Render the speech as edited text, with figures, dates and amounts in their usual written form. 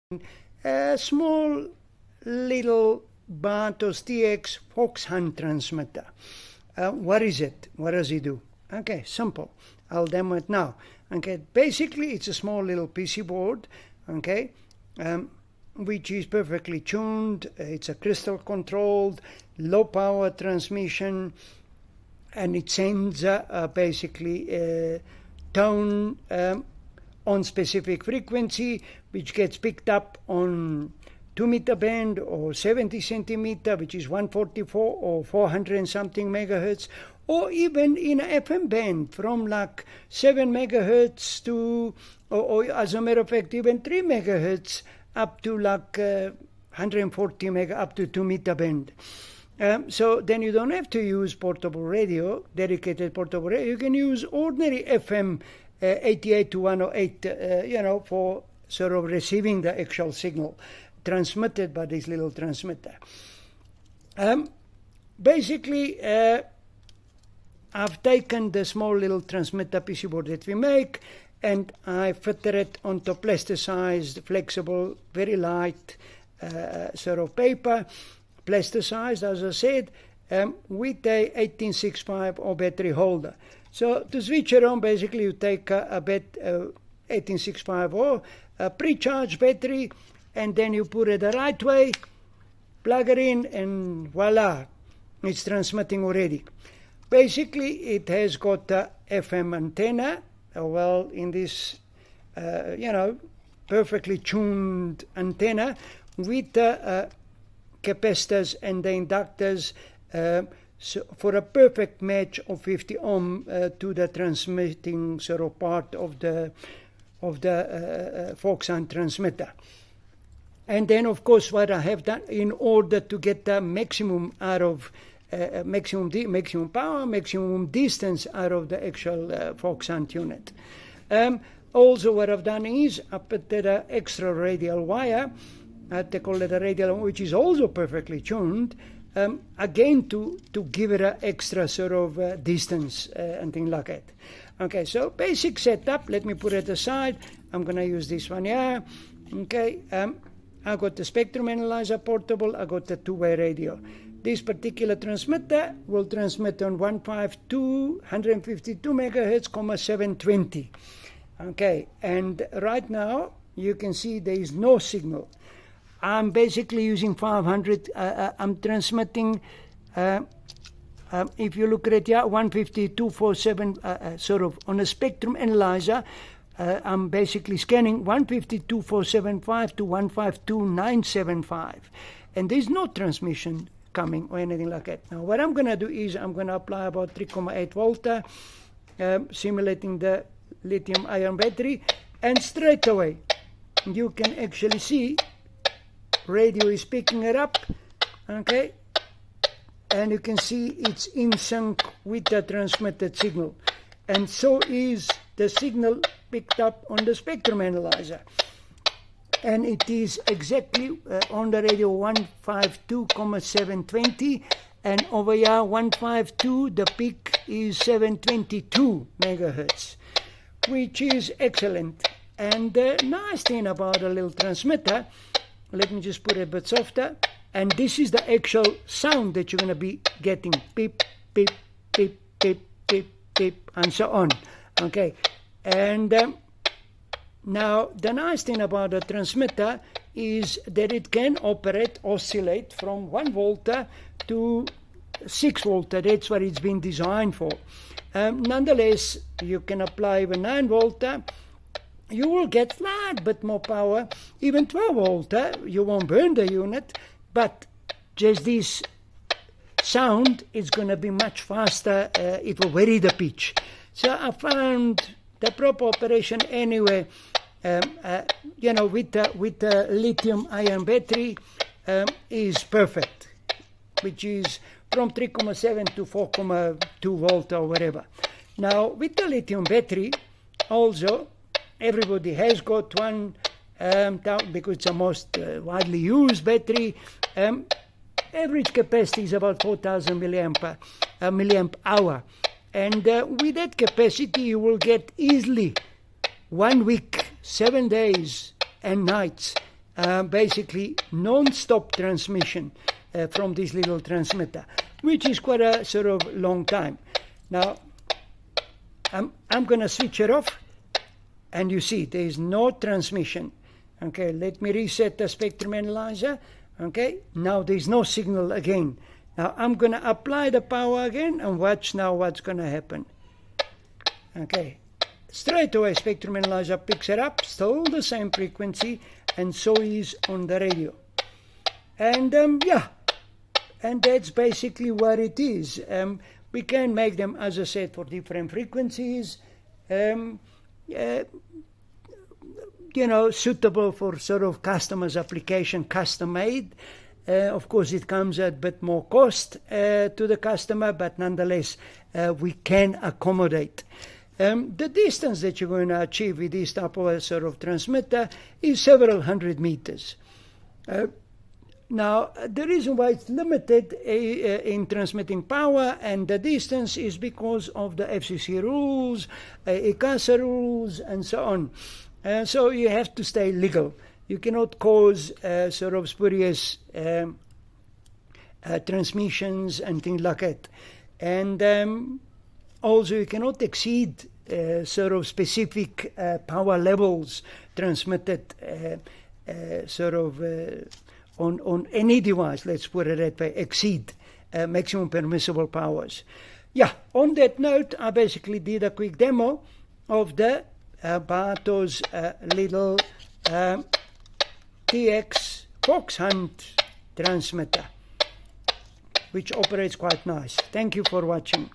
A small little Batos TX Fox Hunt transmitter. What is it? What does it do? Okay, simple. I'll demo it now. Okay, basically it's a small little PC board, okay, which is perfectly tuned. It's a crystal controlled, low power transmission, and it sends basically tone on specific frequency, which gets picked up on 2-meter band or 70 centimeter, which is 144 or 400 and something megahertz, or even in a FM band from like 7 megahertz to, or as a matter of fact, even 3 megahertz up to like 140 mega, up to 2-meter band. So then you don't have to use portable radio, dedicated portable radio. You can use ordinary FM 88 to 108, for sort of receiving the actual signal transmitted by this little transmitter. Basically, I've taken the small little transmitter PC board that we make, and I fitted it onto plasticized, flexible, very light sort of paper, plasticized, as I said, with a 1865 or battery holder. So to switch it on, basically you take a 1865 or a pre-charged battery, and then you put it the right way, plug it in, and voila, it's transmitting already. Basically, it has got a FM antenna, in this, perfectly tuned antenna with the capacitors and the inductors so for a perfect match of 50 ohm to the transmitting sort of part of the Fox Hunt transmitter. And then, of course, what I have done in order to get the maximum out of maximum power, maximum distance out of the actual Fox Hunt unit. Also, what I've done is I put the extra radial wire. They call it a radial, which is also perfectly tuned. Again, to give it an extra sort of distance and things like that. Okay, so basic setup. Let me put it aside. I'm going to use this one here. Okay, I got the spectrum analyzer portable. I got the two-way radio. This particular transmitter will transmit on 152 megahertz, 720. Okay, and right now you can see there is no signal. I'm basically using 500. I'm transmitting, if you look at it here, 152.47, sort of on a spectrum analyzer. I'm basically scanning 152.475 to 152.975. And there's no transmission coming or anything like that. Now, what I'm going to do is I'm going to apply about 3.8 volt, simulating the lithium-ion battery, and straight away you can actually see radio is picking it up, okay, and you can see it's in sync with the transmitted signal, and so is the signal picked up on the spectrum analyzer, and it is exactly on the radio 152.720, and over here 152, the peak is 722 megahertz, which is excellent. And the nice thing about a little transmitter, let me just put it a bit softer, and this is the actual sound that you're going to be getting, beep, beep, beep, beep, beep, beep, and so on. Okay, and now the nice thing about a transmitter is that it can oscillate from 1 volt to 6 volt. That's what it's been designed for. Nonetheless, you can apply even 9 volt. You will get slight bit more power, even 12 volt. You won't burn the unit, but just this sound is going to be much faster. It will vary the pitch. So I found the proper operation anyway, with the lithium-ion battery is perfect, which is from 3.7 to 4.2 volt or whatever. Now, with the lithium battery, also, everybody has got one, because it's the most widely used battery. Average capacity is about 4,000 milliamp hour. And with that capacity, you will get easily 1 week, 7 days and nights basically non-stop transmission from this little transmitter, which is quite a sort of long time. Now, I'm going to switch it off, and you see there is no transmission. Okay, let me reset the spectrum analyzer. Okay, now there's no signal again. Now I'm going to apply the power again and watch now what's going to happen. Okay, straight away spectrum analyzer picks it up, still the same frequency, and so is on the radio. And yeah, and that's basically what it is. We can make them, as I said, for different frequencies. You know, suitable for sort of customers application, custom made. Of course, it comes at a bit more cost to the customer, but nonetheless, we can accommodate. The distance that you're going to achieve with this type of a sort of transmitter is several hundred meters. Now, the reason why it's limited in transmitting power and the distance is because of the FCC rules, ICASA rules, and so on. So you have to stay legal. You cannot cause sort of spurious transmissions and things like that. And also you cannot exceed sort of specific power levels transmitted sort of on any device, let's put it that way, exceed maximum permissible powers. Yeah, on that note, I basically did a quick demo of the Batos little TX Fox Hunt transmitter, which operates quite nice. Thank you for watching.